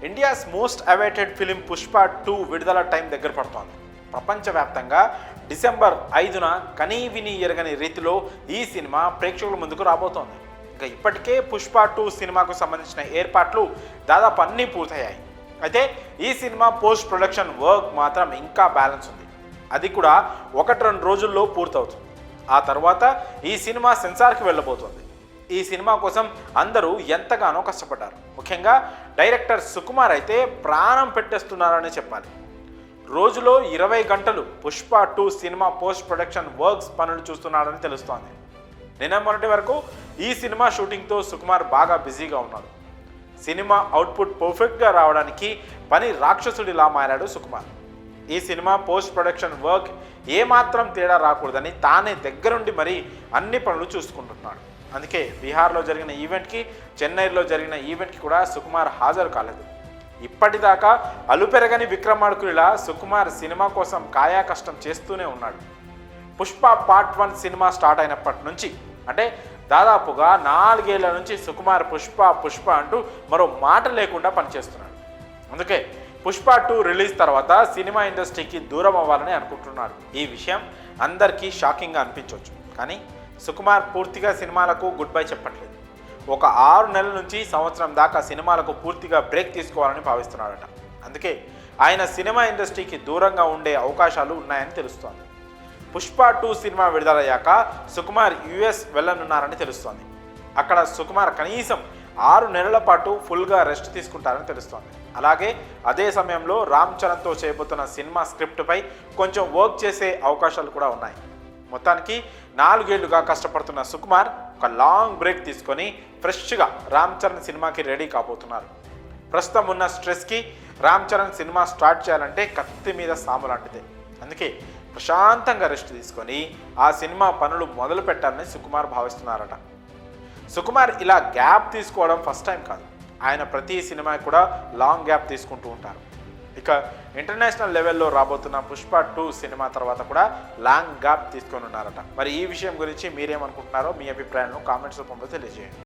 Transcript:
India's most awaited film Pushpa 2 విడుదల time దగ్గర పడుతోంది. ప్రపంచవ్యాప్తంగా డిసెంబర్ 5న కనీవిని ఎరగని రీతిలో ఈ సినిమా ప్రేక్షకుల ముందుకు రాబోతోంది. ఇంకా ఇప్పటికే పుష్ప 2 సినిమాకు సంబంధించిన ఏర్పాట్లు దాదాపు అన్నీ పూర్తయ్యాయి. అయితే ఈ సినిమా పోస్ట్ ప్రొడక్షన్ వర్క్ మాత్రం ఇంకా బ్యాలెన్స్ ఉంది. అది కూడా 1-2 రోజుల్లో పూర్తవుతుంది. ఆ తర్వాత ఈ సినిమా సెన్సార్కి వెళ్ళబోతోంది. ఈ సినిమా కోసం అందరూ ఎంతగానో కష్టపడ్డారు. ముఖ్యంగా డైరెక్టర్ సుకుమార్ అయితే ప్రాణం పెట్టేస్తున్నారని చెప్పాలి. రోజులో 20 గంటలు Pushpa 2 cinema post production works పనులు చూస్తున్నాడని తెలుస్తోంది. నిన్న మొన్నటి వరకు ఈ సినిమా షూటింగ్తో సుకుమార్ బాగా బిజీగా ఉన్నాడు. సినిమా అవుట్పుట్ పర్ఫెక్ట్గా రావడానికి పని రాక్షసుడిలా మారాడు సుకుమార్. ఈ సినిమా పోస్ట్ ప్రొడక్షన్ వర్క్ ఏమాత్రం తేడా రాకూడదని తానే దగ్గరుండి మరీ అన్ని పనులు చూసుకుంటున్నాడు. అందుకే బీహార్లో జరిగిన ఈవెంట్కి, చెన్నైలో జరిగిన ఈవెంట్కి కూడా సుకుమార్ హాజరు కాలేదు. ఇప్పటిదాకా అలుపెరగని విక్రమార్కుడిలా సుకుమార్ సినిమా కోసం కాయా కష్టం చేస్తూనే ఉన్నాడు. పుష్ప పార్ట్ 1 సినిమా స్టార్ట్ అయినప్పటి నుంచి అంటే దాదాపుగా 4 ఏళ్ల నుంచి సుకుమార్ పుష్ప అంటూ మరో మాట లేకుండా పనిచేస్తున్నాడు. అందుకే పుష్ప 2 రిలీజ్ తర్వాత సినిమా ఇండస్ట్రీకి దూరం అవ్వాలని అనుకుంటున్నాడు. ఈ విషయం అందరికీ షాకింగ్గా అనిపించవచ్చు. కానీ సుకుమార్ పూర్తిగా సినిమాలకు గుడ్ బై చెప్పట్లేదు. ఒక 6 నెలల నుంచి సంవత్సరం దాకా సినిమాలకు పూర్తిగా బ్రేక్ తీసుకోవాలని భావిస్తున్నాడట. అందుకే ఆయన సినిమా ఇండస్ట్రీకి దూరంగా ఉండే అవకాశాలు ఉన్నాయని తెలుస్తోంది. పుష్ప 2 సినిమా విడుదలయ్యాక సుకుమార్ యుఎస్ వెళ్ళనున్నారని తెలుస్తోంది. అక్కడ సుకుమార్ కనీసం 6 నెలల పాటు ఫుల్గా రెస్ట్ తీసుకుంటారని తెలుస్తోంది. అలాగే అదే సమయంలో రామ్ చరణ్తో చేయబోతున్న సినిమా స్క్రిప్ట్పై కొంచెం వర్క్ చేసే అవకాశాలు కూడా ఉన్నాయి. మొత్తానికి 4 ఏళ్లుగా కష్టపడుతున్న సుకుమార్ ఒక లాంగ్ బ్రేక్ తీసుకొని ఫ్రెష్గా రామ్ చరణ్ సినిమాకి రెడీ కాబోతున్నారు. ప్రస్తుతం ఉన్న స్ట్రెస్కి రామ్ చరణ్ సినిమా స్టార్ట్ చేయాలంటే కత్తి మీద సాము లాంటిదే. అందుకే ప్రశాంతంగా రెస్ట్ తీసుకొని ఆ సినిమా పనులు మొదలు పెట్టాలని సుకుమార్ భావిస్తున్నారట. సుకుమార్ ఇలా గ్యాప్ తీసుకోవడం ఫస్ట్ టైం కాదు. ఆయన ప్రతి సినిమా కూడా లాంగ్ గ్యాప్ తీసుకుంటూ ఉంటారు. ఇక ఇంటర్నేషనల్ లెవెల్లో రాబోతున్న పుష్ప 2 సినిమా తర్వాత కూడా లాంగ్ గ్యాప్ తీసుకొని ఉన్నారట. మరి ఈ విషయం గురించి మీరేమనుకుంటున్నారో మీ అభిప్రాయాలను కామెంట్స్ రూపంలో తెలియజేయండి.